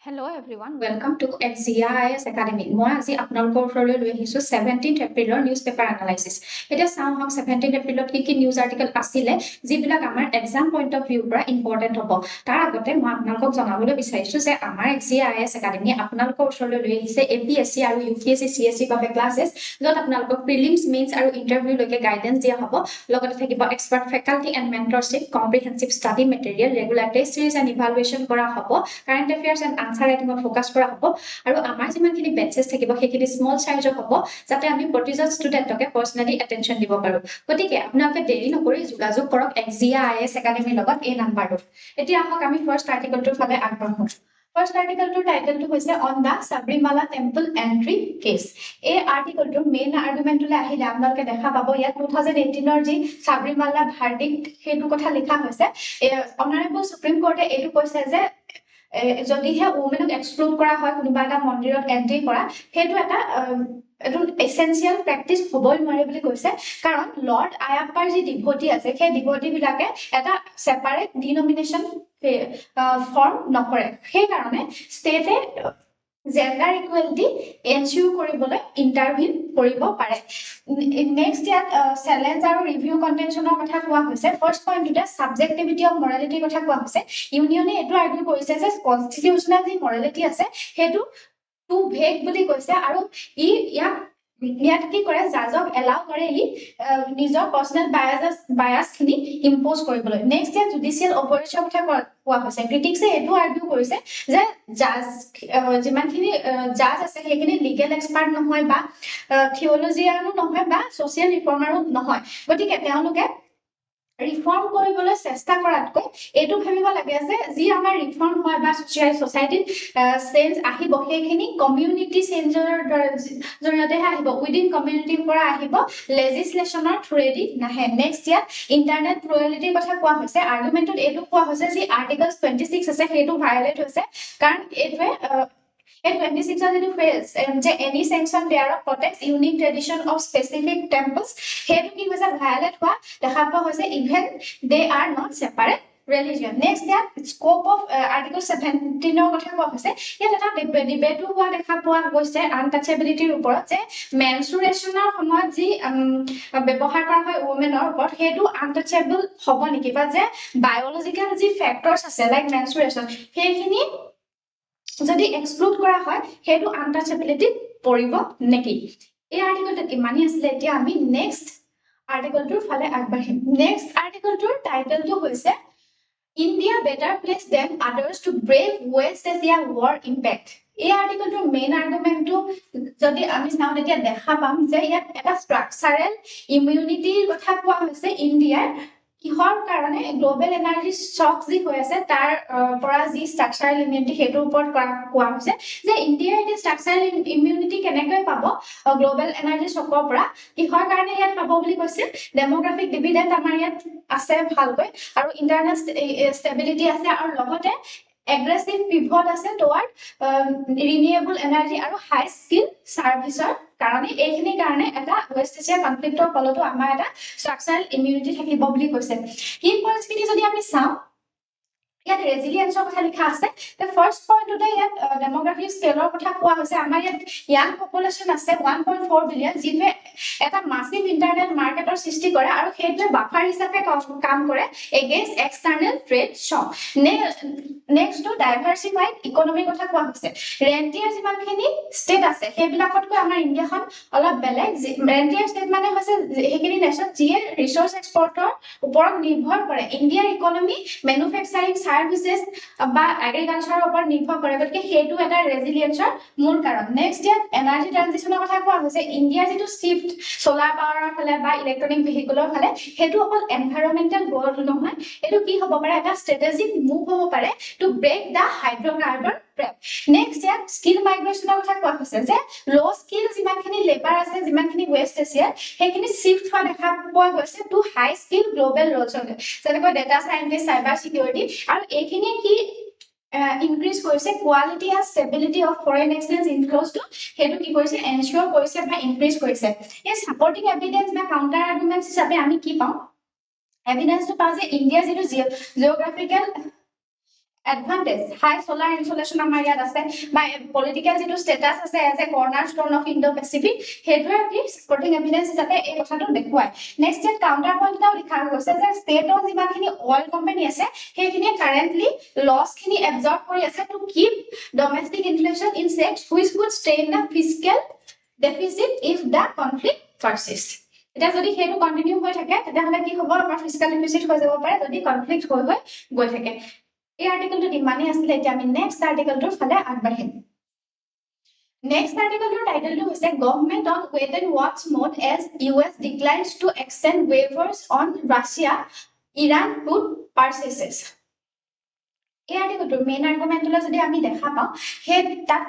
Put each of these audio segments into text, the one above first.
Hello everyone, welcome to XZIS Academy. মই আজি আপোনালোকৰ ওচৰলৈ লৈ আহিছো 17th এপ্ৰিলৰ নিউজ পেপাৰ এনালাইচিছ। এতিয়া চাওঁ হওক 17th এপ্ৰিলত কি নিউজ আৰ্টিকেল আছিলে যিবিলাক আমাৰ এক্সাম পইণ্ট অফ ভিউৰ পৰা ইম্পৰ্টেণ্ট হ'ব। তাৰ আগতে মই আপোনালোকক জনাবলৈ বিচাৰিছো যে আমাৰ XZIS Academy আপোনালোকৰ ওচৰলৈ লৈ আহিছে APSC আৰু UPSC CSC বাবে ক্লাছেছ য'ত আপোনালোকক প্ৰিলিমছ মেইনছ আৰু ইণ্টাৰভিউলৈকে গাইডেন্স দিয়া হ'ব। লগতে থাকিব expert faculty and mentorship, comprehensive study material, regular test series and evaluation কৰা হ'ব, কাৰেণ্ট এফেয়াৰ্ছ এণ্ড আনসাৰ ৰাইটিঙত ফ'কাছ কৰা হ'ব আৰু আমাৰ যিমানখিনি বেটচেছ থাকিব সেইখিনি স্মল চাইজৰ হ'ব যাতে আমি প্ৰতিজন ষ্টুডেণ্টকে পাৰ্চনেলি এটেনশ্যন দিব পাৰোঁ। গতিকে আপোনালোকে দেৰি নকৰি যোগাযোগ কৰক XZIS একাডেমীৰ লগত এই নাম্বাৰটোত। এতিয়া আহক আমি ফাৰ্ষ্ট আৰ্টিকেলটোৰ ফালে আগবাঢ়ো। ফাৰ্ষ্ট আৰ্টিকেলটোৰ টাইটেলটো হৈছে on the Sabarimala temple entry case. এই আৰ্টিকেলটোৰ মেইন আৰ্গুমেণ্টলৈ আহিলে আপোনালোকে দেখা পাব ইয়াত 2018ৰ যি সাবৰিমালা ভাৰ্ডিক্ট সেইটো কথা লিখা হৈছে। অনাৰেবল সুপ্ৰিম কোৰ্টে এইটো কৈছে যে যদিহে ওমেনক এক্সক্লুড কৰা হয় কোনোবা এটা মন্দিৰত এন্ট্ৰি কৰা সেইটো এটা এইটো এসেনশিয়াল প্ৰেক্টিছ হ'বই নোৱাৰে বুলি কৈছে কাৰণ লৰ্ড আয়াপ্পাৰ যি ডিভোটি আছে সেই ডিভোটি বিলাকে এটা সেপাৰেট ডিনমিনেশ্যন ফৰ্ম নকৰে সেইকাৰণে ষ্টেটে জেন্ডাৰ ইকুৱেলিটি এনচিউৰ কৰিবলৈ ইণ্টাৰভিউ কৰিব পাৰে। নেক্সট ইয়াত চেলেঞ্জ আৰু ৰিভিউ কনটেনশ্যনৰ কথা কোৱা হৈছে। ফাৰ্ষ্ট পইণ্টটোতে সাবজেক্টিভিটি অফ মৰেলিটিৰ কথা কোৱা হৈছে। ইউনিয়নে এইটো আৰ্গুমেণ্ট কৰিছে যে কনষ্টিটিউচনেল যি মৰেলিটি আছে সেইটো টু ভেগ বুলি কৈছে আৰু ইয়াত কি কৰে জাজক এলাউ কৰে নিজৰ পাৰ্চনেল বায়াসখিনি ইম্প'জ কৰিবলৈ। নেক্সট ইয়াত জুডিচিয়েল অপাৰেশ্যনৰ কথা কোৱা হৈছে। ক্ৰিটিক্সে এইটো আৰ্গিউ কৰিছে যে জাজ যিমানখিনি জাজ আছে সেইখিনি লিগেল এক্সপাৰ্ট নহয় বা থিঅলজিয়ানো নহয় বা ছ'চিয়েল ৰিফৰ্মাৰো নহয়। গতিকে তেওঁলোকে ৰিফৰ্ম কৰিবলৈ চেষ্টা কৰাতকৈ এইটো ভাবিব লাগে যে যি আমাৰ ৰিফৰ্ম হয় বা ছ'চাইটিত চেঞ্জ আহিব সেইখিনি কমিউনিটি চেঞ্জৰ জৰিয়তেহে আহিব, উইদিন কমিউনিটিৰ পৰা আহিব, লেজিসলেশ্যনৰ থ্ৰুৱেদি নাহে। নেক্সট ইয়াত ইণ্টাৰনেট প্লুৰেলিটিৰ কথা কোৱা হৈছে। আৰ্গুমেণ্টত এইটো কোৱা হৈছে যি আৰ্টিকল 26 আছে সেইটো ভায়লেট হৈছে কাৰণ এইটোৱে এই 26 যিটো ফ্ৰেজ যে any sanction thereof protects unique tradition of specific temples সেইটো কি হৈছে ভায়লেট হোৱা দেখা পোৱা হৈছে even they are not separate religion. Next ইয়াত scope of article 17ৰ কথা কোৱা হৈছে। ইয়াত এটা ডিবেটো হোৱা দেখা পোৱা গৈছে আনটাচেবিলিটিৰ ওপৰত যে মেনচুৰেশ্যনৰ সময়ত যি ব্যৱহাৰ কৰা হয় ওমেনৰ ওপৰত সেইটো আনটাচেবল হ'ব নেকি বা যে বায়'লজিকেল যি ফেক্টৰ্ছ আছে লাইক মেনচুৰেশ্যন সেইখিনি যদি এক্সক্লুড কৰা হয় সেইটো আনটাচেবিলিটিত পৰিব নেকি। এই আৰ্টিকেলটো কিমানি আছিলে। এতিয়া আমি নেক্সট আৰ্টিকেলটোৰ ফালে আগবাঢ়িম। নেক্সট আৰ্টিকেলটোৰ টাইটেলটো হৈছে India better place than others to brave West Asia war impact. এই আৰ্টিকেলটোৰ মেইন আৰ্গুমেণ্টটো যদি আমি চাওঁ তেতিয়া দেখা পাম যে ইয়াত এটা ষ্ট্ৰাকচাৰেল ইমিউনিটিৰ কথা কোৱা হৈছে। ইণ্ডিয়াৰ কিহৰ কাৰণে গ্লোবেল এনাৰ্জি শ্বক যি হৈ আছে তাৰ পৰা যি ষ্ট্ৰাকচাৰেল ইমিউনিটি সেইটোৰ ওপৰত কোৱা হৈছে যে ইণ্ডিয়াৰ এতিয়া ষ্ট্ৰাকচাৰেল ইমিউনিটি কেনেকৈ পাব গ্লোবেল এনাৰ্জি শ্বকৰ পৰা, কিহৰ কাৰণে ইয়াত পাব বুলি কৈছে। ডেমোগ্ৰাফিক ডিভিডেণ্ট আমাৰ ইয়াত আছে ভালকৈ আৰু ইণ্টাৰনেল ষ্টেবিলিটি আছে আৰু লগতে এগ্ৰেছিভ পিভট আছে টুৱাৰ্ড ৰিনিউৱেবল এনাৰ্জি আৰু হাই স্কিল চাৰ্ভিচৰ কাৰণে। এইখিনিৰ কাৰণে এটা ৱেষ্ট এছিয়া কনফ্লিক্টৰ ফলতো আমাৰ এটা ষ্ট্ৰাকচাৰেল ইমিউনিটি থাকিব বুলি কৈছে। এই পৰিস্থিতি যদি আমি চাওঁ ইয়াত ৰেজিলিয়েন্সৰ কথা লিখা আছে। ফাৰ্ষ্ট পইণ্টটোতে ইয়াত ডেমোগ্ৰাফিক স্কেলৰ কথা কোৱা হৈছে। আমাৰ ইয়াত ইয়াং পপুলেশ্যন আছে 1.4 বিলিয়ন যিটোৱে এটা মাছিভ ইণ্টাৰনেট মাৰ্কেটৰ সৃষ্টি কৰে আৰু সেইটোৱে বাফাৰ হিচাপে কাম কৰে এগেইনষ্ট এক্সটাৰ্নেল ট্ৰেড শ্বক। নেক্সটটো ডাইভাৰ্চিফাইড ইকনমিৰ কথা কোৱা হৈছে। ৰেণ্টিয়াৰ যিমানখিনি ষ্টেট আছে সেইবিলাকতকৈ আমাৰ ইণ্ডিয়াখন অলপ বেলেগ। ৰেণ্টিয়াৰ ষ্টেট মানে হৈছে সেইখিনি নেশ্যন যিয়ে ৰিচোৰ্চ এক্সপৰ্টৰ ওপৰত নিৰ্ভৰ কৰে। ইণ্ডিয়াৰ ইকনমি মেনুফেকচাৰিং চাৰ্ভিচেছ বা এগ্ৰিকালচাৰৰ ওপৰত নিৰ্ভৰ কৰে। গতিকে সেইটো এটা ৰেজিলিয়েন্সৰ মূল কাৰণ। নেক্সট ইয়াত এনাৰ্জি ট্ৰানজিশ্যনৰ কথা কোৱা হৈছে। ইণ্ডিয়াৰ যিটো শিফ্ট চলাৰ পাৱাৰৰ ফালে বা ইলেক্ট্ৰনিক ভেহিকলৰ ফালে সেইটো অকল এনভাইৰনমেণ্টেল গ'ল নহয়, এইটো কি হ'ব পাৰে এটা ষ্ট্ৰেটেজিক মুভ হ'ব পাৰে two brake the hydrocarbon ট্ৰেপ। Next ইয়াত স্কিল মাইগ্ৰেশ্যনৰ কথা কোৱা হৈছে যে ল' স্কিল যিমানখিনি লেবাৰ আছে যিমানখিনি ৱেষ্ট এছিয়াৰ সেইখিনি শিফ্ট হোৱা দেখা পোৱা গৈছে টু হাই স্কিল গ্লোবেল ৰ'লছলৈ যেনেকৈ ডেটা চাইণ্টিষ্ট, চাইবাৰ চিকিউৰিটি আৰু এইখিনিয়ে কি ইনক্ৰিজ কৰিছে কোৱালিটি আৰু ষ্টেবিলিটি অফ ফৰেইন এক্সচেঞ্জ ইনফ্ল'জটো সেইটো কি কৰিছে এনচিয়ৰ কৰিছে বা ইনক্ৰিজ কৰিছে। এই ছাপৰ্টিং এভিডেন্স বা কাউণ্টাৰ আৰ্গুমেণ্টছ হিচাপে আমি কি পাওঁ, এভিডেন্সটো পাওঁ যে ইণ্ডিয়াৰ যিটো geographical advantage high solar insolation আমাৰ ইয়াত আছে বা পলিটিক্যাল যেটো স্ট্যাটাস আছে as a cornerstone of Indo Pacific হেডৰ কি সাপোৰ্টিং এভিডেন্স হিচাপে এই কথাটো দেখুৱায় নেক্সট ইয়াত কাউন্টাৰ পইণ্টটাও লিখা গৈছে যে ষ্টেটৰ যিমানখিনি অইল কোম্পানী আছে সেইখিনি কাৰেন্টলি লছখিনি এবজৰ্ব কৰি আছে to keep domestic inflation in check which would strain the fiscal deficit if the conflict persist এটা যদি হেতু কন্টিনিউ হৈ থাকে তেতিয়াহলে কি হ'ব আমাৰ ফিস্কেল ডেফিচিট হৈ যাব পাৰে যদি কনফ্লিক্ট হৈ গৈ থাকে এই আৰ্টিকেলটো ইমানেই আছিলে এতিয়া আমি নেক্সট আৰ্টিকেলটোৰ ফালে আগবাঢ়িম নেক্সট আৰ্টিকেলটোৰ টাইটেলটো হৈছে government on wait and watch mode as US declines to extend waivers on Russia Iran food purchases এই আৰ্টিকেলটোৰ মেইন আৰ্গুমেণ্টলৈ যদি আমি দেখা পাওঁ সেই তাত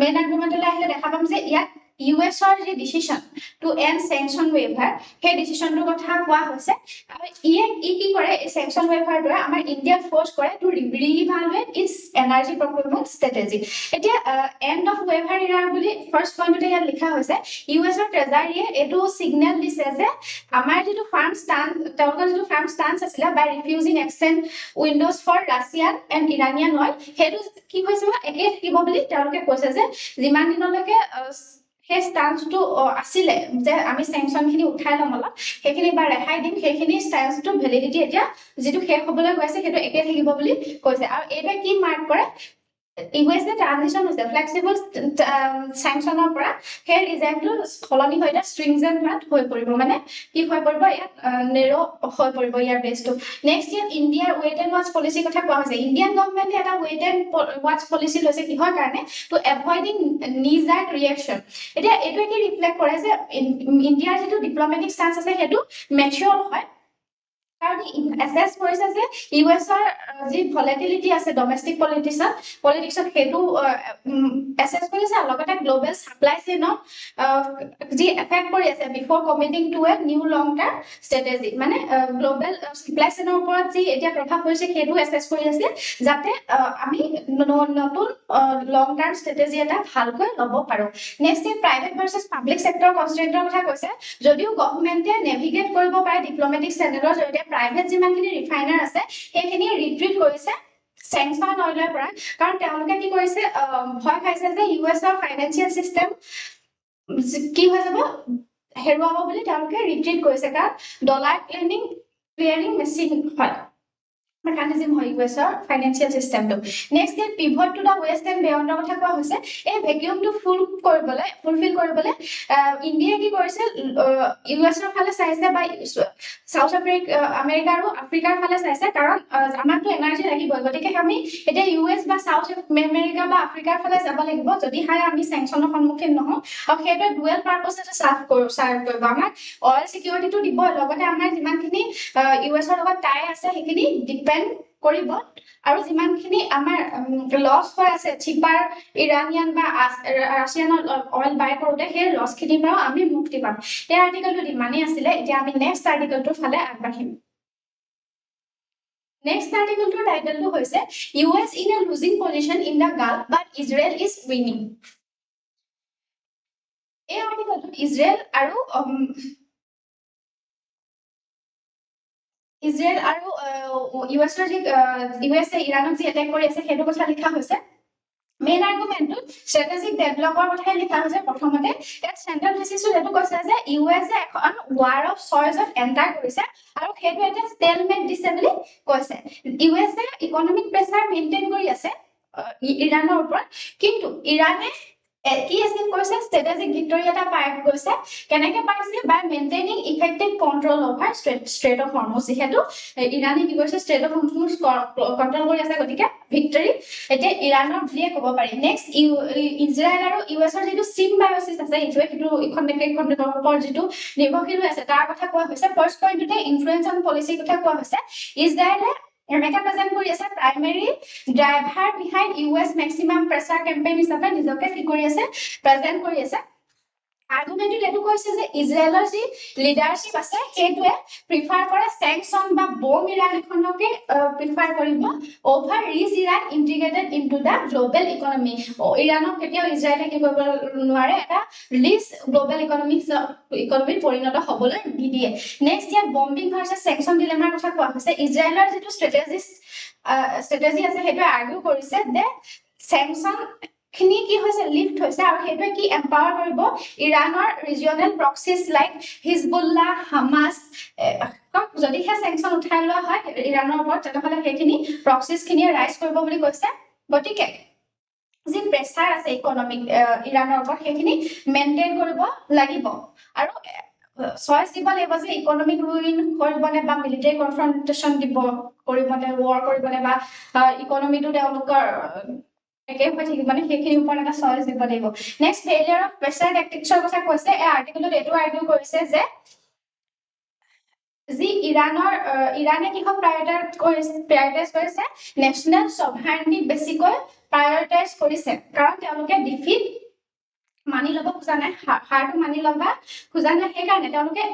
মেইন আৰ্গুমেণ্টলৈ আহিলে দেখা পাম যে ইয়াত ইউএছৰ যে ডিসিশন টু এণ্ড স্যাংচন ৱেভাৰ সেই ডিসিশনটোৰ কথা কোৱা হৈছে আৰু ই কি কৰে এই স্যাংচন ৱেভাৰটোৱে আমাৰ ইণ্ডিয়াক ফোৰ্স কৰে to reevaluate its energy procurement strategy এতিয়া এণ্ড অফ ৱেভাৰ ইৰাৰ বুলি ফাৰ্স্ট পইণ্টতে ইয়াত লিখা হৈছে ইউএছৰ ট্ৰেজাৰীয়ে এইটো সিগনেল দিছে যে আমাৰ যেটো ফাৰ্ম ষ্টান্স তেওঁলোকৰ যেটো ফাৰ্ম ষ্টান্স আছিল by refusing extend windows for Russian and Iranian oil হেতু কি হৈছে একে থাকিব বুলি তেওঁলোকে কৈছে যে যিমান দিনলৈকে সেই স্টান্সটো আছিলে যে আমি স্যাংচনখিনি উঠাই লম অলপ সেইখিনি বা ৰেহাই দিম সেইখিনি স্টান্সটো ভ্যালিডিটি এতিয়া যেটো শেষ হ'বলৈ গৈছে সেইটো একে থাকিব বুলি কৈছে আৰু এইটো কি মাৰ্ক কৰে ইউএসএ ট্ৰানজিশন হৈছে ফ্লেক্সিবল স্যাংচনৰ পৰা সেই ৰিজনটো সলনি হৈ এটা ষ্ট্ৰিংজেন্ট মাত হৈ পৰিব মানে কি হৈ পৰিব ইয়াত নেৰো হৈ পৰিব ইয়াৰ বেসটো নেক্সট ইয়াত ইণ্ডিয়াৰ ৱেট এণ্ড ৱাচ পলিচি কথা কোৱা হৈছে ইণ্ডিয়ান গভৰ্ণমেণ্টে এটা ৱেট এণ্ড ৱাচ পলিচি লৈছে কিহৰ কাৰণে টু এভয়েডিং নিজ দ্যাট ৰিয়েকশন এতিয়া এইটো কি ৰিফ্লেক্ট কৰে যে ইণ্ডিয়াৰ যেটো ডিপ্লোমেটিক স্টান্স আছে হেতু ম্যাচিউৰ হয় কাৰণ এসেস কৰিছে যে ইউএছৰ যি ভলাটিলিটি আছে ডমেষ্টিক পলিটিক্সত হেতু এসেস কৰিছে লগতে গ্লোবাল সাপ্লাই চেইনৰ যি এফেক্ট কৰি আছে before committing to a new long term strategy মানে গ্লোবাল সাপ্লাই চেইনৰ ওপৰত যি এতিয়া প্ৰভাৱ পৰিছে হেতু এসেস কৰি আছে যাতে আমি নতুন লং টাৰ্ম ষ্ট্ৰেটেজি এটা ভালকৈ ল'ব পাৰো নেক্সট প্ৰাইভেট ভাৰ্সেস পাব্লিক সেক্টৰ কনস্ট্ৰেন্টৰ কথা কৈছে যদিও গভৰ্ণমেণ্টে নেভিগেট কৰিব পাৰে ডিপ্লোমেটিক চেনেলৰ জৰিয়তে প্ৰাইভেট যিমানখিনি ৰিফাইনাৰ আছে সেইখিনি ৰিট্ৰিট কৰিছে স্যাংচন অইলৰ পৰা কাৰণ তেওঁলোকে কি কৰিছে ভয় খাইছে যে ইউএছৰ ফাইনান্সিয়েল সিস্টেম কি হৈ যাব হেৰুৱাব বুলি তেওঁলোকে ৰিট্ৰিট কৰিছে কাৰণ ডলাৰ ক্লিয়াৰিং মেচিন হয় mechanism হয় ইউএছৰ ফাইনান্সিয়েল সিস্টেমটো নেক্সট ইয়াত pivot to the west and বিয়ণ্ডৰ কথা কোৱা হৈছে এই ভ্যাকুয়ামটো ফুলফিল কৰিবলৈ ইণ্ডিয়া কি কৰিছে ইউএছৰ ফালে চাইছে বা সাউথ আমেৰিকা আৰু আফ্ৰিকাৰ ফালে চাইছে কাৰণ আমাকটো এনাৰ্জি লাগিব গতিকে আমি এটা ইউএছ বা সাউথ আমেৰিকা বা আফ্ৰিকাৰ ফালে যাব লাগিব যদি হাই আমি স্যাংচনৰ সন্মুখীন নহওঁ আৰু সেইটো ডুৱেল পাৰপাস এটা সাৰ্ভ কৰিব আমাক অইল সিকিউৰিটিটো দিব লগতে আমাৰ যিমানখিনি ইউএছৰ লগত টাই আছে সেইখিনি ডিপেন্ড কৰিব আৰু যিমানখিনি আমাৰ লছ হৈ আছে চিপাৰ ইৰানিয়ান বা ৰাছিয়ান অইল বাই কৰোতে সেই লছখিনিৰ পৰা আমি মুক্তি পাম এই আৰ্টিকেলটো ইমানেই আছিলে এতিয়া আমি নেক্সট আৰ্টিকেলটোৰ ফালে আগবাঢ়িম নেক্সট আৰ্টিকেলটোৰ টাইটেলটো হৈছে US in a losing position in the Gulf but Israel is winning এই আৰ্টিকেলটোত ইজৰাইল আৰু ইজৰাইল আৰু ইউএছৰ যি ইউএছএ ইৰাণক যি এটেক কৰি আছে সেইটো কথা লিখা হৈছে মেইন আৰ্গুমেণ্টটো ষ্ট্ৰেটেজিক ডেভেলপৰ কথাই লিখা হৈছে প্ৰথমতে ইয়াত চেণ্ট্ৰেল থিচিছটো এইটো কৈছে যে ইউএছএ এখন ৱাৰ অফ চইজত এণ্টাৰ কৰিছে আৰু সেইটো এটা ষ্টেলমেট দিছে বুলি কৈছে ইউএছএ ইকনমিক প্ৰেছাৰ মেইনটেইন কৰি আছে ইৰাণৰ ওপৰত কিন্তু ইৰাণে কি আছিল কৈছে ষ্ট্ৰেটেজিক ভিক্টৰি এটা পাই গৈছে কেনেকৈ পাইছে by maintaining effective control over strait of Hormuz যেহেতু ইৰাণে কি কৰিছে ষ্ট্ৰেট অফ হৰমুজ কন্ট্ৰোল কৰি আছে গতিকে ভিক্টৰি এতিয়া ইৰাণৰ বুলিয়ে ক'ব পাৰি নেক্সট ইজৰাইল আৰু ইউএছৰ যিটো চিম্বায়চিছ আছে ইটোৱে সিটো ইখন দেশৰ ওপৰত যিটো নিৰ্ভৰশীল হৈ আছে তাৰ কথা কোৱা হৈছে ফাৰ্ষ্ট পইণ্টতে ইনফ্লুৱেঞ্চ অন পলিচি কথা কোৱা হৈছে ইজৰাইলে America present কৰি আছে primary driver behind US maximum pressure campaign হিচাপে নিজকে কি কৰি আছে প্ৰেজেন্ট কৰি আছে আৰ্গুমেন্টটো এটো কৈছে যে ইজৰাইলৰ যি লিডাৰশিপ আছে সেইটোৱে প্ৰিফাৰ কৰে স্যাংচন বা বম ইৰাণ এখনকে প্ৰিফাৰ কৰিব over rich Iran integrated into the global economy ইৰাণক কেতিয়াও ইজৰাইলে কি কৰিব নোৱাৰে এটা ৰিচ গ্লোবাল ইকনমিত পৰিণত হ'বলৈ নিদিয়ে নেক্সট ইয়াত বম্বিং ভাৰ্চেছ স্যাংচন ডিলেমাৰ কথা কোৱা হৈছে ইজৰাইলৰ যেটো ষ্ট্ৰেটেজিষ্ট ষ্ট্ৰেটেজি আছে সেইটো আৰ্গিউ কৰিছে যে স্যাংচন খিনি কি হৈছে লিফ্ট হৈছে আৰু সেইটো কি এম্পাৱাৰ কৰিব ইৰানৰ ৰিজিয়নেল প্ৰক্সিস লাইক হিজবুল্লাহ হামাস যদিহে স্যাংচন উঠাই লোৱা হয় ইৰানৰ ওপৰত তেতিয়াহ'লে সেইখিনি প্ৰক্সিস খিনি ৰাইজ কৰিব বুলি কৈছে গতিকে যি প্ৰেছাৰ আছে ইকনমিক ইৰানৰ ওপৰত সেইখিনি মেইনটেইন কৰিব লাগিব আৰু চইচ দিব লাগিব যে ইকনমিক ৰুইন কৰিবনে বা মিলিটাৰী কনফ্ৰণ্টেশ্যন দিব কৰিবনে ৱাৰ কৰিবনে বা ইকনমিটো তেওঁলোকৰ একে হৈ থাকিব মানে সেইখিনি ওপৰত এটা চইচ দিব লাগিব নেক্সট ফেইলিয়াৰ অফ প্ৰেছাৰ টেকটিক্সৰ কথা কৈছে এই আৰ্টিকলত এইটো আৰ্গিউ কৰিছে যে যি ইৰানে কিহক প্ৰায়োৰিটাইজ কৰিছে নেশ্যনেল সভাৰেণ্টি বেছিকৈ প্ৰায়োৰিটাইজ কৰিছে কাৰণ তেওঁলোকে ডিফিট মানি ল'ব খোজা নাই হাৰটো মানি ল'বা খোজা নাই সেইকাৰণে তেওঁলোকে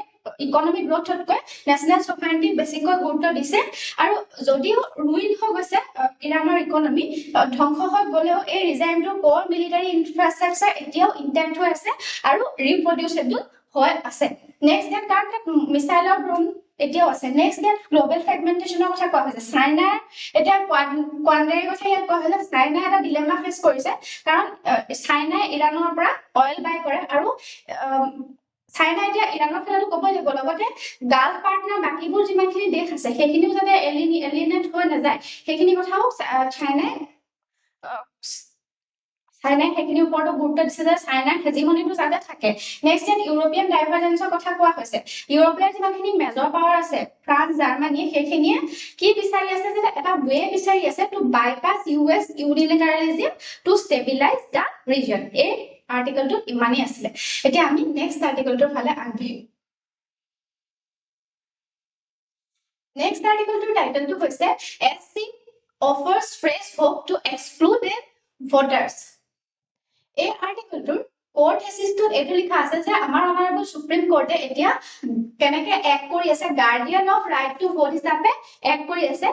ইকনমিক গ্ৰোথতকৈ নেশ্যনেল সভাৰেণ্টি বেছিকৈ গুৰুত্ব দিছে আৰু যদিও ৰুইন হৈ গৈছে ইৰানৰ ইকনমি ধ্বংস হৈ গ'লেও এই ৰিজাইমটোৰ কোৰ মিলিটাৰী ইনফ্ৰাষ্ট্ৰাকচাৰ এতিয়াও ইনটেক্ট হৈ আছে আৰু ৰিপ্ৰডিউচেবল হৈ আছে নেক্সট ডেট কাৰণ মিছাইলৰ ড্ৰোন এতিয়াও আছে নেক্সট ডেট গ্লোবেল ফ্ৰেগমেন্টেশনৰ কথা কোৱা হৈছে চাইনা এতিয়া কোৱাণ্ডাৰীৰ কথা ইয়াত কোৱা হৈছে চাইনা এটা ডিলেমা ফেচ কৰিছে কাৰণ চাইনাই ইৰানৰ পৰা অইল বাই কৰে আৰু চাইনা এতিয়া ইৰানৰ ফালে ক'বই লাগিব লগতে গাল্ফ পাৰ্টনাৰ বাকিবোৰ যিমানখিনি দেশ আছে সেইখিনিও যাতে এলিনেট হৈ নাযায় সেইখিনি কথাও চাইনাই সেইখিনি ওপৰতো গুৰুত্ব দিছে যে চাইনাৰ হেজিমনিটো যাতে থাকে নেক্সট ইয়াত ইউৰোপিয়ান ডাইভাৰজেন্সৰ কথা কোৱা হৈছে ইউৰোপীয় যিমানখিনি মেজৰ পাৱাৰ আছে ফ্ৰান্স জাৰ্মানী সেইখিনিয়ে কি বিচাৰি আছে যে এটা ৱে বিচাৰি আছে to bypass US unilateralism to stabilise the region এই আৰ্টিকলটো ইমানেই আছিলে এতিয়া আমি নেক্সট আৰ্টিকলটোৰ ফালে আগবাঢ়িম নেক্সট আৰ্টিকলটোৰ টাইটেলটো হৈছে SC offers fresh hope to excluded voters এই আৰ্টিকলটোৰ কোৰ থেসিসটোত এটো লিখা আছে যে আমাৰ অনাৰেবল সুপ্ৰিম কোৰ্টে এতিয়া কেনেকে এক কৰি আছে Guardian of right to vote হিচাপে এক কৰি আছে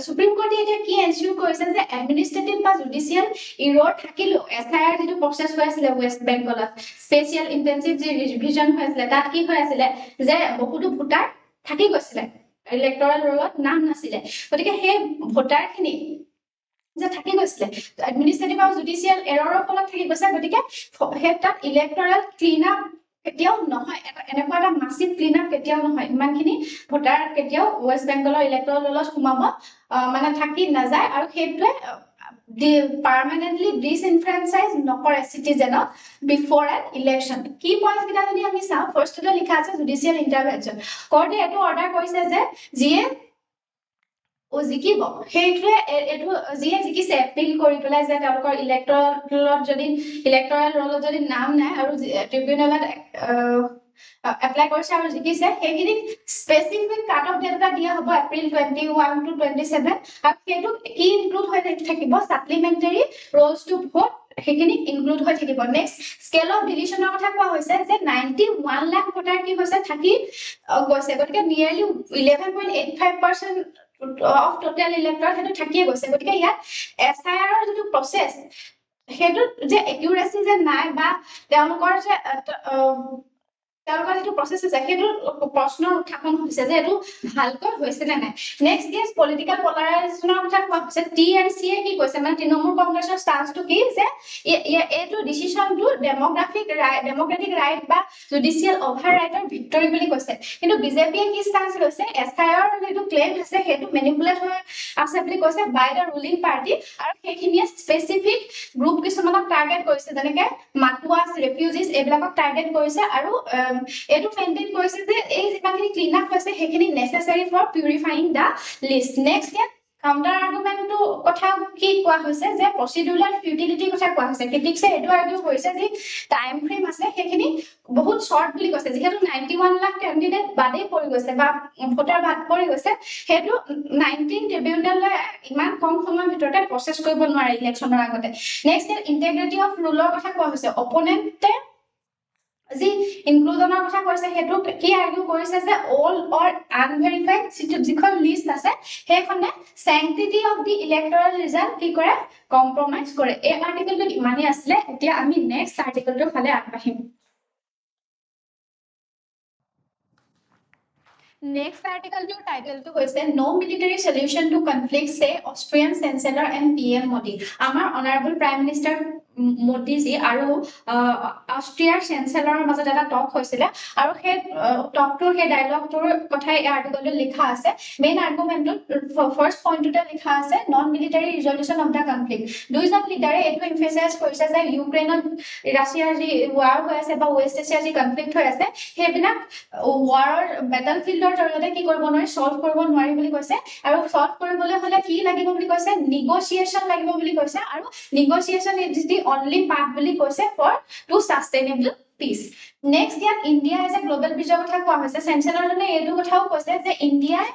সুপ্ৰিম কোৰ্টে এতিয়া কি এনশিওৰ কৰিছে যে এডমিনিষ্ট্ৰেটিভ বা জুডিশিয়েল ইৰ'ৰ থাকিলেও এছআইআৰ যিটো প্ৰসেস হৈ আছিল ওয়েস্ট বেংগলত স্পেশাল ইন্টেনসিভ যি ৰিভিজন হৈ আছিল তাত কি হৈ আছিল যে বহুতো ভোটাৰ থাকি গৈছিল ইলেক্টৰাল ৰোলত নাম নাছিলে গতিকে সেই ভোটাৰখিনি যে থাকি গৈছিলে এডমিনিষ্ট্ৰেটিভ আৰু জুডিশিয়েল এৰৰৰ ফলত থাকি গৈছে গতিকে সেই তাত ইলেক্টৰাল ক্লিন আপ কেতিয়াও নহয় এনেকুৱা এটা মাসিভ ক্লিন আপ কেতিয়াও নহয় ইমানখিনি ভোটাৰ কেতিয়াও ওয়েস্ট বেংগলৰ ইলেক্টৰাল ৰোলত সোমাব মানে থাকি নাযায় আৰু সেইটোৱে পাৰ্মানেন্টলি ডিসএনফ্ৰেঞ্চাইজ নকৰে সিটিজেনক বিফোৰ এন ইলেকশন কি পইণ্ট কিটা যদি আমি চাওঁ ফাৰ্ষ্টতে লিখা আছে জুডিশিয়েল ইন্টাৰভেনশন কোৰ্টে এটো অৰ্ডাৰ কৰিছে যে যিয়ে জিকিব সেইটোৱে এটো যিয়ে জিকিছে এপিল কৰি পেলাই যে তেওঁলোকৰ ইলেক্টৰাল ৰোলত যদি নাম নাই আৰু ট্ৰিবিউনেলত এপ্লাই কৰিছে আৰু জিকিছে সেইখিনি স্পেসিফিক কাট অফ ডেট এটা দিয়া হ'ব এপ্ৰিল 21 টু 27 আৰু সেইটো কি ইনক্লুড হৈ থাকিব সাপ্লিমেন্টাৰী ৰোলছ টু ভোট সেইখিনি ইনক্লুড হৈ থাকিব নেক্সট স্কেল অফ ডিলিশনৰ কথা কোৱা হৈছে যে 91 লাখ ভোটাৰ কি হৈছে থাকি গৈছে গতিকে নিয়াৰলি 11.85% of total electorate হেতু থাকিয়ে গৈছে গতিকে ইয়াত এছআইআৰৰ যেটো প্ৰসেস হেতু যে একিউৰেসি যে নাই বা তেওঁলোকৰ যে তেওঁলোকৰ যেটো প্ৰসেস আছে হেতু প্ৰশ্নৰ উত্থাপন হৈছে যে এটো ভালকৈ হৈছে না নাই নেক্সট ইজ পলিটিক্যাল পলাৰাইজেশনৰ কথা কোৱা হৈছে টিএমসি এ কি কৈছে মানে তৃণমূল কংগ্ৰেছৰ স্টান্সটো কি যে এটো ডিসিশনটো ডেমোক্ৰেটিক ৰাইট বা জুডিশিয়েল ওভাৰ ৰাইটৰ ভিক্টৰি বুলি কৈছে কিন্তু বিজেপিয়ে কি স্টান্স লৈছে এছআইআৰ যেটো ক্লেম আছে হেতু ম্যানিপুলেট হৈ আছে বুলি কৈছে বাই দা ৰুলিং পাৰ্টি আৰু সেইখিনিয়ে স্পেসিফিক গ্ৰুপ কিছুমানক টাৰ্গেট কৰিছে যেনেকে মাটুৱাস ৰেফিউজিজ এইবিলাকক টাৰ্গেট কৰিছে আৰু এটো মেইনটেইন কৰিছে যে এই যিমানখিনি ক্লিন আপ হৈছে সেইখিনি নেসেসাৰী for purifying da list next ইয়াত কাউন্টাৰ আৰ্গুমেন্টটো কথা কি কোৱা হৈছে যে প্ৰসিডিউৰাল ফিউটিলিটি কথা কোৱা হৈছে ক্ৰিটিক্সে এটো আৰ্গিউ কৰিছে যে টাইম ফ্ৰেম আছে সেইখিনি বহুত শৰ্ট বুলি কৈছে যেহেতু 91 লাখ ক্যান্ডিডেট বাদেই পৰি গৈছে বা ভোটাৰ বাদ পৰি গৈছে হেতু 19 ট্ৰিবিউনেলে ইমান কম সময়ৰ ভিতৰতে প্ৰসেস কৰিব নোৱাৰে ইলেকশনৰ আগতে নেক্সট ইন্টিগ্ৰিটি অফ ৰুলৰ কথা কোৱা হৈছে অপোনেন্টে যি ইনক্লুজনৰ কথা কৈছে হেতু কি আৰ্গিউ কৰিছে যে অল অৰ আনভেৰিফাইড যিখন লিষ্ট আছে সেইখনে স্যাংটিটি অফ দি ইলেক্টৰাল ৰিজাল্ট কি কৰে কম্প্ৰমাইজ কৰে এই আৰ্টিকলটো ইমানেই আছিল এতিয়া আমি নেক্সট আৰ্টিকলটোৰ ফালে আগবাঢ়িম Next article to title to hoise no military solution to conflict say Austrian Chancellor and PM Modi. Our Honorable Prime Minister Modi ji aru Austrian Chancellor মাজত এটা টক হৈছিলে আৰু সেই টকটোৰ সেই ডায়লগটোৰ কথাই এই আৰ্টিকলটো লিখা আছে মেইন আৰ্গুমেন্টত ফাৰ্স্ট পইণ্টতে লিখা আছে non military resolution of the conflict দুইজন লিডাৰে এইটো এমফেচাইজ কৰিছে যে ইউক্ৰেইনত ৰাছিয়াৰ যি ৱাৰ হৈ আছে বা ৱেষ্ট এছিয়াৰ যি কনফ্লিক্ট হৈ আছে সেইবিলাক ৱাৰৰ বেটল ফিল্ডৰ জৰিয়তে কি কৰিব নোৱাৰি সলভ কৰিব নোৱাৰি বুলি কৈছে আৰু সলভ কৰিবলৈ হলে কি লাগিব বুলি কৈছে নিগোসিয়েচন লাগিব বুলি কৈছে আৰু negotiation is the only path বুলি কৈছে for to sustainable peace next ইয়াত ইণ্ডিয়া এজ এ গ্লোবেল ব্ৰিজৰ কথা কোৱা হৈছে চেঞ্চেলৰজনে এইটো কথাও কৈছে যে ইণ্ডিয়াই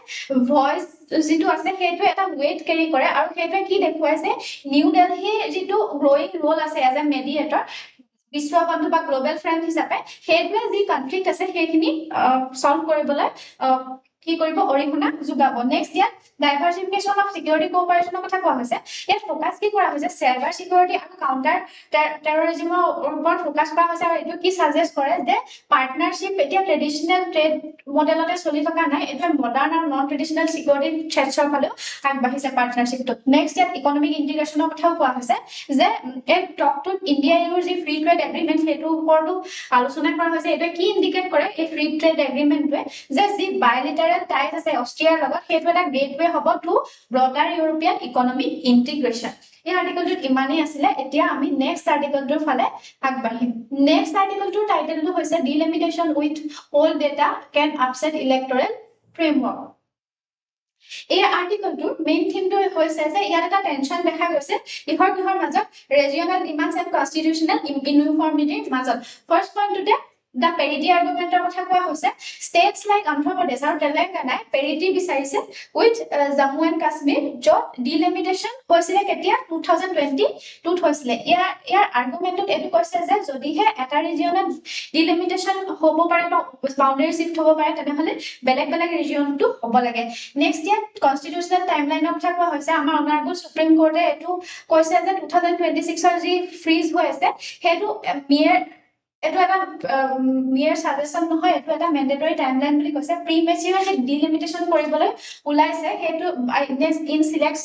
ভইচ যিটো আছে সেইটো এটা ৱেইট কেৰি কৰে আৰু সেইটোৱে কি দেখুৱাইছে নিউ দিল্লী যিটো গ্ৰোয়িং ৰোল আছে এজ এ মেডিয়েটৰ বিশ্ব বন্ধু বা গ্লোবেল ফ্ৰেণ্ড হিচাপে সেইটোৱে যি কনফ্লিক্ট আছে সেইখিনি সলভ কৰিবলৈ কি কৰিব অৰিহণা যোগাব নেক্সট ইয়াত ডাইভাৰ্সিফিকেশন অফ সিকিউৰিটি কোঅপাৰেশনৰ কথা কোৱা হৈছে ইয়াত ফোকাস কি কৰা হৈছে সাইবাৰ সিকিউৰিটি আৰু কাউন্টাৰ টেৰৰিজমৰ ওপৰত ফোকাস কৰা হৈছে আৰু এইটো কি সাজেষ্ট কৰে যে পাৰ্টনাৰশ্বিপ এতিয়া ট্ৰেডিশনেল ট্ৰেড মডেলতে চলি থকা নাই এটা মডাৰ্ন আৰু নন ট্ৰেডিশনেল সিকিউৰিটি থ্ৰেটছৰ ফালেও আগবাঢ়িছে পাৰ্টনাৰশ্বিপটো নেক্সট ইয়াত ইকনমিক ইন্টিগ্ৰেশনৰ কথাও কোৱা হৈছে যে এই টকটোত ইণ্ডিয়া ইউৰ যি ফ্ৰী ট্ৰেড এগ্ৰিমেণ্ট সেইটোৰ ওপৰতো আলোচনা কৰা হৈছে এইটোৱে কি ইণ্ডিকেট কৰে এই ফ্ৰী ট্ৰেড এগ্ৰিমেণ্টটোৱে যে যি বাইলেটাৰেল টাইজ আছে অষ্ট্ৰিয়াৰ লগত সেইটো এটা গেটৱে হ'ব টু ব্ৰডাৰ ইউৰোপিয়ান ইকনমিক ইন্টিগ্ৰেশন এই আৰ্টিকলটোত ইমানেই আছিলে এতিয়া আমি নেক্সট আৰ্টিকলটোৰ ফালে আগবাঢ়িম নেক্সট আৰ্টিকলটোৰ টাইটেলটো হৈছে delimitation with whole data can upset electoral framework এই আৰ্টিকলটোৰ মেইন থিমটো হৈছে যে ইয়াত এটা টেনচন দেখা গৈছে কিহৰ মাজত ৰিজিয়নাল ডিমান্ডছ এণ্ড কনষ্টিটিউচনেল ইউনিফৰ্মিটিৰ মাজত ফাৰ্স্ট পইণ্টটোতে The parity argument কথা কোৱা হৈছে states like Andhra Pradesh আৰু তেলেংগানাই parity বিচাৰিছে with Jammu and Kashmir য'ত delimitation হৈছিলে কেতিয়া 2022 হৈছিলে ইয়াৰ আৰ্গুমেন্টত এটো কৈছে যে যদিহে এটা ৰিজিয়নত delimitation হ'ব পাৰে বা বাউন্ডাৰী শিফট হ'ব পাৰে তেনেহলে বেলেগ বেলেগ ৰিজিয়নটো হ'ব লাগে নেক্সট ইয়াত কনষ্টিটিউচনেল টাইমলাইনৰ কথা কোৱা হৈছে আমাৰ অনাৰেবল সুপ্ৰিম কোৰ্টে এটো কৈছে যে 2026 ৰ যি ফ্ৰিজ হৈ আছে হেতু এটো এটা মিয়াৰ সাজেশন নহয় এটো এটা ম্যান্ডেটৰি টাইমলাইন বুলি কৈছে প্ৰিমেচিউৰ ডিলিমিটেশন কৰিবলৈ উলাইছে হেতু ইন সিলেক্ট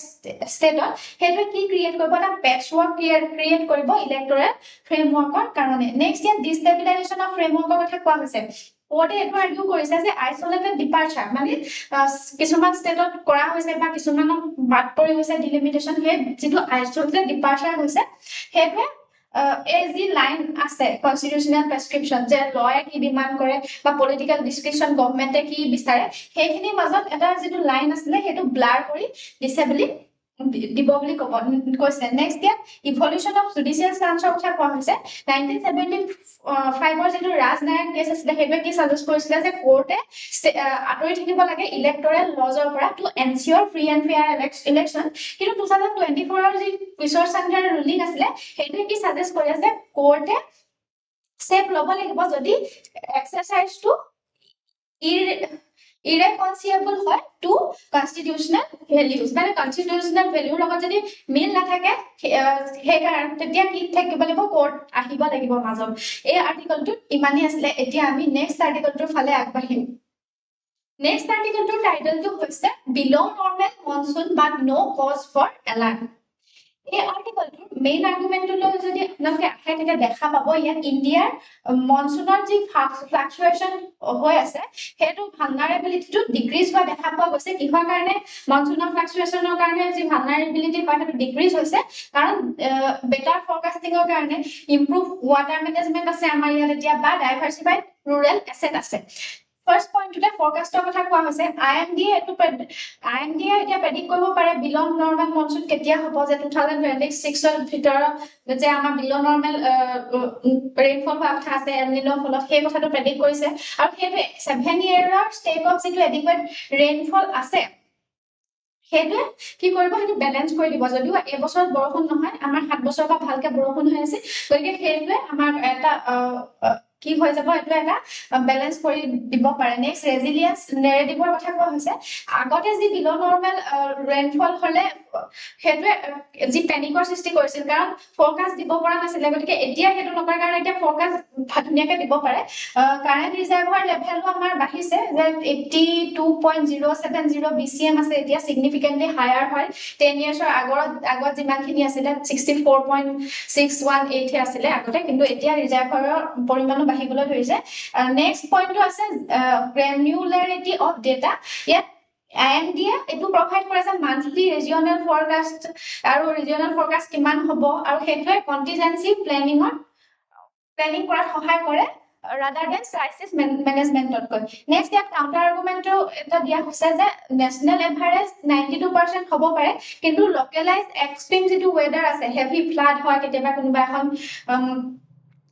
ষ্টেটত হেতু কি ক্ৰিয়েট কৰিব এটা পেচৱৰ্ক ক্ৰিয়েট কৰিব ইলেক্টৰেল ফ্ৰেমৱৰ্কৰ কাৰণে নেক্সট ইয়াত ডিস্টেবিলাইজেশন অফ ফ্ৰেমৱৰ্কৰ কথা কোৱা হৈছে কোৰ্টে এটো আৰ্গু কৰিছে যে আইসোলেটেড ডিপাৰ্চাৰ মানে কিছুমান ষ্টেটত কৰা হৈছে বা কিছুমানক বাদ পৰি হৈছে ডিলিমিটেশন হে যেটো আইসোলেটেড ডিপাৰ্চাৰ হৈছে হেতু যি লাইন আছে কনষ্টিটিউচনেল প্ৰেসক্ৰিপশন যে লয়ে কি ডিমান্ড কৰে বা পলিটিক্যাল ডিসক্ৰিপশন গভৰ্নমেন্টে কি বিচাৰে সেইখিনি মাজত এটা যেটো লাইন আছিল হেতু ব্লাৰ কৰি ডিসেবলি দিব বুলি কৈছে নেক্সট ইয়াত ইভলিউশন অফ জুডিশিয়েল স্টান্সৰ কথা কোৱা হৈছে 1975 ৰ যেটো ৰাজনায়ক কেছ আছিল হেতু কি সাজেষ্ট কৰিছিল যে কোৰ্টে আতৰি থাকিব লাগে ইলেক্টৰেল লজৰ পৰা to ensure free and fair election কিন্তু 2024 ৰ যি পিছৰ চেণ্টাৰ ৰুলিং আছিল হেতু কি সাজেষ্ট কৰে যে কোৰ্টে স্টেপ ল'ব লাগিব যদি এক্সাৰসাইজটো irreconcilable হয় টু কনষ্টিটিউচনেল ভ্যালুজ মানে কনষ্টিটিউচনেল ভ্যালুৰ লগত যদি মিল নাথাকে সেই কাৰণ তেতিয়া কি থাকিব লাগিব কোৰ্ট আহিব লাগিব মাজত এই আৰ্টিকলটো ইমানেই আছিল এতিয়া আমি নেক্সট আৰ্টিকলটোৰ ফালে আগবাঢ়িম নেক্সট আৰ্টিকলটোৰ টাইটেলটো হৈছে below normal monsoon but no cause for alarm এই আৰ্টিকলটোৰ মেইন আৰ্গুমেন্টলৈ যদি আপোনালোকে আহে তেতিয়া দেখা পাব ইয়াত ইণ্ডিয়াৰ মনসুনৰ যি ফ্লাকচুৱেচন হৈ আছে হেতু ভালনাৰেবিলিটিটো ডিক্ৰিজ হোৱা দেখা পোৱা গৈছে কিহৰ কাৰণে মনসুনৰ ফ্লাকচুৱেচনৰ কাৰণে যি ভালনাৰেবিলিটি হয় হেতু ডিক্ৰিজ হৈছে কাৰণ বেটাৰ ফৰকাস্টিংৰ কাৰণে ইমপ্ৰুভ ওয়াটাৰ মেনেজমেন্ট আছে আমাৰ ইয়াত এতিয়া বা ডাইভাৰ্সিফাইড ৰুৰেল এসেট আছে ফাৰ্স্ট পইণ্টটোতে ফৰকাস্টৰ কথা কোৱা হৈছে আইএমডিএ এতিয়া প্ৰেডিক্ট কৰিব পাৰে বিলো নৰ্মেল মনসুন কেতিয়া হ'ব যে 2026 ৰ ভিতৰত যে আমাৰ বিলো নৰ্মেল ৰেইনফল হোৱা কথা আছে এলনিনোৰ ফলত সেই কথাটো প্ৰেডিক্ট কৰিছে আৰু সেইটোৱে 7 ইয়েৰৰ ষ্টেপ অফ যিটো এডিকুৱেট ৰেইনফল আছে হেতু কি কৰিব হেতু ব্যালেন্স কৰি দিব যদিও এবছৰ বৰষুণ নহয় আমাৰ 7 বছৰ পৰা ভালকে বৰষুণ হৈ আছে গতিকে হেতুৱে আমাৰ এটা কি হৈ যাব এটো এটা ব্যালেন্স কৰি দিব পাৰে নেক্সট ৰেজিলিয়েন্স নেৰেটিভৰ কথা কোৱা হৈছে আগতে যি বিলো নৰ্মেল ৰেইনফল হলে হেতুৱে যি পেনিকৰ সৃষ্টি কৰিছিল কাৰণ ফৰকাস্ট দিব পৰা নাছিল গতিকে এতিয়া হেতু নকৰ কাৰণ এতিয়া ফৰকাস্ট ধুনিয়াকে দিব পাৰে কাৰেন্ট ৰিজাৰ্ভাৰ লেভেলও আমাৰ বাঢ়িছে যে 82.070 BCM আছে এতিয়া সিগনিফিকেন্টলি হায়াৰ হয় 10 ইয়াৰ্সৰ আগত যিমানখিনি আছিল 64.618 হে আছিল আগতে কিন্তু এতিয়া ৰিজাৰ্ভাৰৰ পৰিমাণো বাঢ়িবলৈ ধৰিছে নেক্সট পইণ্টটো আছে গ্ৰেনুলাৰিটি অফ ডেটা ইয়াত IMDA এটো প্ৰভাইড কৰে যে মান্থলি ৰিজিয়নাল ফৰকাস্ট আৰু ৰিজিয়নাল ফৰকাস্ট কিমান হ'ব আৰু হেতুৱে কন্টিজেন্সি প্ল্যানিং কৰাত সহায় কৰে rather than crisis management next ইয়াত counter argument এটা দিয়া হৈছে যে national average 92% হ'ব পাৰে কিন্তু localized extreme যেটো weather আছে heavy flood হয় কেতিয়াবা কোনোবা এখন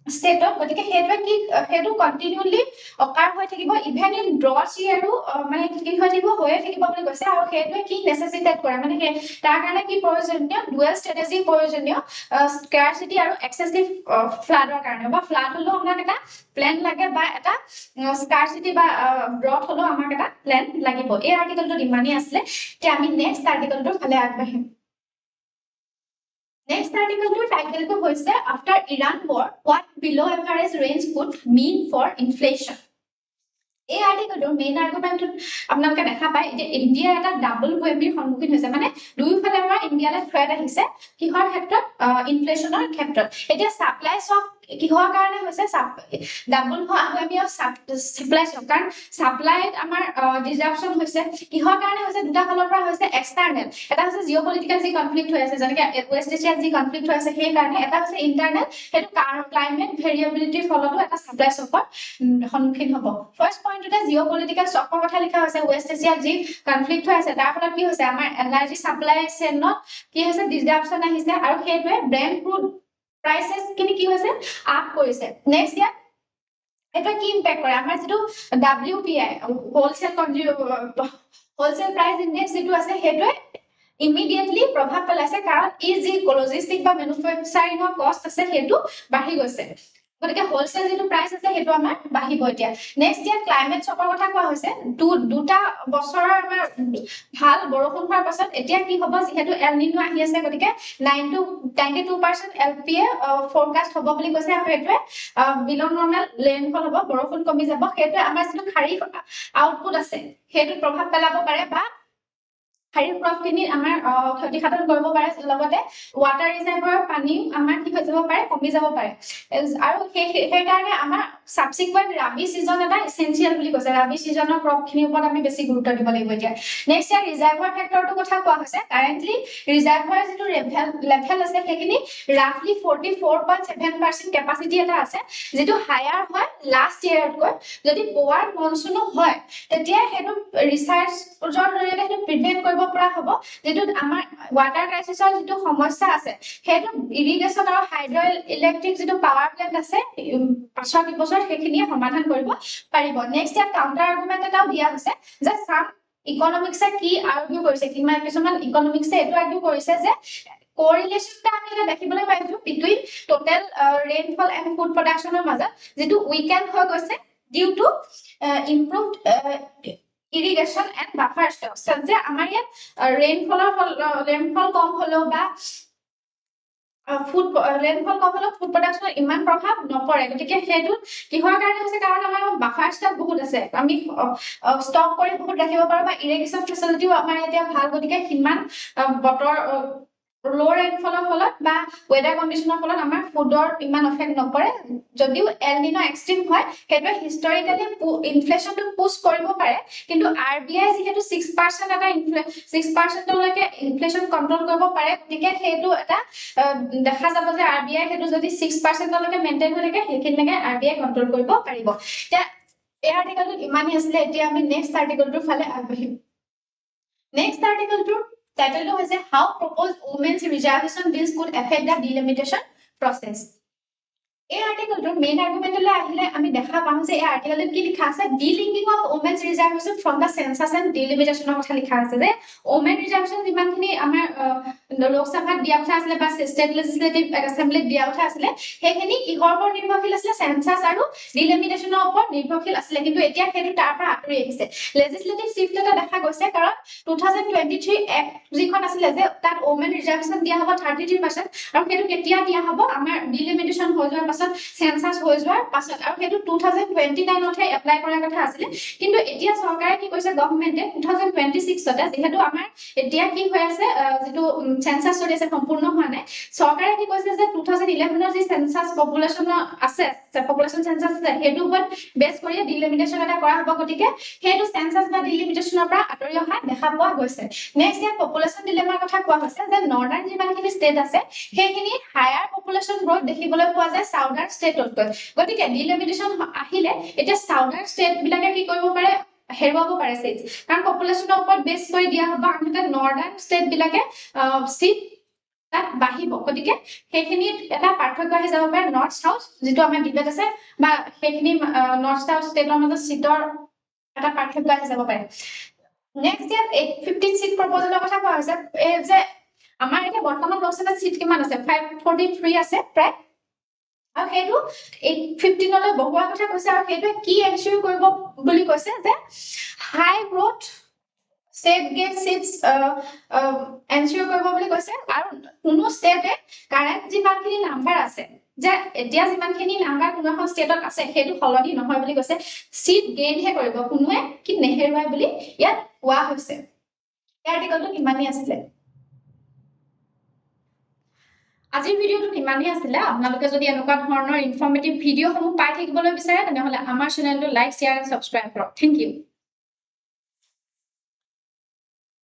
state গতিকে হেতু কি হেতু কন্টিনিউলি অকাৰ হৈ থাকিব ইভেন ইন ড্ৰট ইয়াৰো মানে কি হৈ থাকিব হৈ থাকিব বুলি কৈছে আৰু হেতু কি নেসেসিটেট কৰে মানে তাৰ কাৰণে কি প্ৰয়োজনীয় ডুৱেল ষ্ট্ৰেটেজি প্ৰয়োজনীয় স্কাৰচিটি আৰু এক্সেসিভ ফ্লাডৰ কাৰণে বা ফ্লাড হলো আমাক এটা প্ল্যান লাগে বা এটা স্কাৰচিটি বা ড্ৰট হলো আমাক এটা প্ল্যান লাগিব এই আৰ্টিকেলটো ইমানই আছে যে আমি নেক্সট আৰ্টিকেলটো ফালে আগবাঢ়িম Next article to title to hoise after Iran war, what below average range could mean for inflation? এই আৰ্টিকেলটোৰ মেইন আৰ্গুমেন্ট আপোনালোকে দেখা পায় যে ইণ্ডিয়া এটা ডাবল ওয়েভিৰ সন্মুখীন হৈছে মানে দুইফালে আমাৰ ইণ্ডিয়ালৈ থ্ৰেট আহিছে কিহৰ ক্ষেত্ৰত ইনফ্লেশনৰ ক্ষেত্ৰত এতিয়া সাপ্লাই শক কিহৰ কাৰণে হৈছে ডাবল ওয়েভি অফ সাপ্লাই শক কাৰণ সাপ্লাইত আমাৰ ডিসৰাপশন হৈছে কিহৰ কাৰণে হৈছে দুটা ফালৰ পৰা হৈছে এক্সটাৰ্নেল এটা হৈছে জিঅ'পলিটিক্যাল যি কনফ্লিক্ট হৈ আছে যেনেকৈ ওয়েষ্ট এছিয়াত যি কনফ্লিক্ট হৈ আছে সেই কাৰণে এটা হৈছে ইন্টাৰনেল হেতু ক্লাইমেট ভেৰিয়েবিলিটিৰ ফলতো এটা সাপ্লাই শকৰ সন্মুখীন হ'ব ফাৰ্স্ট পইণ্টতে জিঅ'পলিটিক্যাল শকৰ কথা লিখা হৈছে ওয়েষ্ট এছিয়াত যি কনফ্লিক্ট হৈ আছে তাৰ ফলত কি হৈছে আমাৰ এনাৰ্জি সাপ্লাই চেইনত কি হৈছে ডিসৰাপশন আহিছে আৰু হেতুৱে ব্ৰেণ্ড ক্ৰুড প্ৰাইসেস কি হৈছে আপ কৰিছে নেক্সট ইয়াত এটা কি ইম্প্যাক্ট কৰে আমাৰ যেটো WPI হোলসেল প্ৰাইস ইনডেক্স যেটো আছে হেতুৱে ইমিডিয়েটলি প্ৰভাৱ পেলাইছে কাৰণ ই যি লজিষ্টিক বা ম্যানুফ্যাকচাৰিংৰ কষ্ট আছে হেতু বাঢ়ি গৈছে গতিকে হোলসেল যেটো প্ৰাইস আছে হেতু আমাৰ বাঢ়িব এতিয়া নেক্সট ইয়াত ক্লাইমেট শকৰ কথা কোৱা হৈছে দুটা বছৰৰ আমাৰ ভাল বৰষুণ হোৱাৰ পাছত এতিয়া কি হ'ব যেহেতু এল নিনো আহি আছে গতিকে 92% LPA ফৰকাস্ট হ'ব বুলি কৈছে আৰু হেতুৱে বিলো নৰ্মেল ৰেইনফল হ'ব বৰষুণ কমি যাব হেতুৱে আমাৰ যেটো খাৰিফ আউটপুট আছে হেতু প্ৰভাৱ পেলাব পাৰে বা খাৰিফ ক্ৰপখিনি আমাৰ ক্ষতিসাধন কৰিব পাৰে লগতে ওয়াটাৰ ৰিজাৰ্ভাৰৰ পানী আমাৰ কি হৈ যাব পাৰে কমি যাব পাৰে আৰু সেই কাৰণে আমাৰ সাবসিকুৱেন্ট ৰাবি সিজন এটা এসেনশিয়াল বুলি কৈছে ৰাবি সিজনৰ ক্ৰপখিনিৰ ওপৰত আমি বেছি গুৰুত্ব দিব লাগিব এতিয়া নেক্সট ইয়াৰ ৰিজাৰ্ভাৰ ফেক্টৰটো কথা কোৱা হৈছে কাৰেন্টলি ৰিজাৰ্ভাৰ যেটো লেভেল আছে সেইখিনি ৰাফলি 44.7% কেপাসিটি এটা আছে যেটো হায়াৰ হয় লাষ্ট ইয়াৰতকৈ যদি পোৱাৰ মনসুনো হয় তেতিয়া হেতু ৰিসাৰ্চৰ জৰিয়তে হেতু প্ৰিভেন্ট কৰিব পৰা হ'ব যেটো আমাৰ ওয়াটাৰ ক্ৰাইসিসৰ যেটো সমস্যা আছে হেতু ইৰিগেশন আৰু হাইড্ৰ ইলেক্ট্ৰিক যেটো পাৱাৰ প্ল্যান্ট আছে পাছৰ বছৰ সেইখিনিয়ে সমাধান কৰিব পাৰিব নেক্সট ইয়াত কাউন্টাৰ আৰ্গুমেন্ট এটাও দিয়া হৈছে যে সাম ইকোনমিক্সে কি আৰ্গু কৰিছে কিছুমান ইকোনমিক্সে এটো আৰ্গু কৰিছে যে কোৰিলেশনটা আমি এটা দেখিবলৈ পাইছো between total rainfall and food প্ৰডাকচনৰ মাজত যেটো উইকেন্ড হৈ গৈছে due to improved irrigation and buffer stocks যে আমাৰ ইয়াত ৰেইনফল কম হলো বা ফুড ৰেইনফল কম হলো ফুড প্ৰডাকচনৰ ইমান প্ৰভাৱ নপৰে গতিকে হেতু কিহৰ কাৰণে হৈছে কাৰণ আমাৰ বাফাৰ ষ্টক বহুত আছে আমি ষ্টক কৰি বহুত ৰাখিব পাৰো বা ইৰিগেশন ফেচিলিটিও আমাৰ এতিয়া ভাল গতিকে কিমান বতৰ লো ৰেইনফলৰ ফলত বা ওয়েদাৰ কন্ডিশনৰ ফলত আমাৰ ফুডৰ ইমান এফেক্ট নপৰে যদিও এল নিনো এক্সট্ৰিম হয় হেতু হিষ্টৰিক্যালি ইনফ্লেশনটো পুশ কৰিব পাৰে কিন্তু RBI যেহেতু 6% এটা 6% লৈকে ইনফ্লেশন কন্ট্ৰোল কৰিব পাৰে গতিকে হেতু এটা দেখা যাব যে RBI হেতু যদি 6% লৈকে মেইনটেইন হৈ থাকে হেকিনলৈকে RBI কন্ট্ৰোল কৰিব পাৰিব এতিয়া এই আৰ্টিকেলটো ইমানই আছিল এতিয়া আমি নেক্সট আৰ্টিকেলটোৰ ফালে আগবাঢ়িম নেক্সট আৰ্টিকেলটোৰ টাইটেলটো হৈছে how proposed women's reservation bills could affect the delimitation process এই আৰ্টিকেলটোৰ মেইন আৰ্গুমেণ্টলৈ আহিলে আমি দেখা পাওঁ যে এই আৰ্টিকেলটোত কি লিখা আছে delinking of women's reservation from the census and ডিলিমিটেশ্যনৰ কথা লিখা আছে যে ওমেন ৰিজাৰ্ভেশ্যন যিমানখিনি আমাৰ লোকসভাত দিয়া কথা আছিলে বা ষ্টেট লেজিসলেটিভ এছেম্বলিত দিয়া কথা আছিলে সেইখিনি কিহৰ ওপৰত নিৰ্ভৰশীল আছিলে চেন্সাছ আৰু ডিলিমিটেশ্যনৰ ওপৰত নিৰ্ভৰশীল আছিলে কিন্তু এতিয়া সেইটো তাৰ পৰা আঁতৰি আহিছে লেজিসলেটিভ শিফ্ট এটা দেখা গৈছে কাৰণ 2023 এক্ট যিখন আছিলে যে তাত ওমেন ৰিজাৰ্ভেশ্যন দিয়া হ'ব 33% আৰু সেইটো কেতিয়া দিয়া হ'ব আমাৰ ডিলিমিটেশ্যন হৈ যোৱাৰ পাছত সেন্সাস হৈ যোৱাৰ পাছত আৰু সেইটো 2029 তে এপ্লাই কৰাৰ কথা আছিল কিন্তু এতিয়া চৰকাৰে কি কৈছে গভৰ্ণমেণ্টে 2026 তে যেহেতু আমাৰ এতিয়া কি হৈ আছে যেটো সেন্সাস চলি আছে সম্পূৰ্ণ হোৱা নাই চৰকাৰে কি কৈছে যে 2011 ৰ যি সেন্সাস পপুলেশন আছে পপুলেশন সেন্সাস আছে হেতু ওপৰত বেস কৰি ডিলিমিটেশ্যন এটা কৰা হ'ব গতিকে হেতু সেন্সাস বা ডিলিমিটেশ্যনৰ পৰা আঁতৰি অহা দেখা পোৱা গৈছে নেক্সট ইয়াত পপুলেশন ডিলেমাৰ কথা কোৱা হৈছে যে নৰ্দাৰ্ণ যিমানখিনি ষ্টেট আছে সেইখিনি হায়াৰ পপুলেশন গ্ৰোথ দেখিবলৈ পোৱা যায় সাউদাৰ্ণ ষ্টেটতকৈ গতিকে ডিলিমিটেশ্যন আহিলে এতিয়া সাউদাৰ্ণ ষ্টেট বিলাকে কি কৰিব পাৰে হেৰুৱাব পাৰে সিট কাৰণ পপুলেশনৰ ওপৰত বেস কৰি দিয়া হ'ব আনহাতে নৰ্দাৰ্ণ ষ্টেট বিলাকে সিট তাত বাঢ়িব গতিকে সেইখিনি এটা পাৰ্থক্য আহি যাব পাৰে নৰ্থ সাউথ যেটো আমাৰ ডিবেট আছে বা সেইখিনি নৰ্থ সাউথ ষ্টেটৰ মাজত সিটৰ এটা পাৰ্থক্য আহি যাব পাৰে নেক্সট ইয়াত 15 সিট প্ৰপোজালৰ কথা কোৱা হৈছে এই যে আমাৰ এতিয়া বৰ্তমান লোকসভাত সিট কিমান আছে 543 আছে প্ৰায় আৰু হেতু 15 লৈ বহুৱা কথা কৈছে আৰু হেতু কি এনশিওৰ কৰিব বুলি কৈছে যে হাই growth state get seats ensure কৰিব বুলি কৈছে আৰু কোনো ষ্টেটে কাৰেন্ট যিমানখিনি নাম্বাৰ আছে যে এতিয়া যিমানখিনি নাম্বাৰ কোনো এখন ষ্টেটত আছে হেতু হলনি নহয় বুলি কৈছে সিট গেইন হে কৰিব কোনোৱে কি নেহেৰুৱাই বুলি ইয়াত কোৱা হৈছে এই আৰ্টিকেলটো কিমানই আছিল আজিৰ ভিডিওটো কিমানই আছিল আপোনালোকে যদি এনেকুৱা ধৰণৰ ইনফৰমেটিভ ভিডিওসমূহ পাই থাকিবলৈ বিচাৰে তেনেহলে আমাৰ চেনেলটো লাইক শেয়াৰ আৰু সাবস্ক্ৰাইব কৰক থ্যাংক ইউ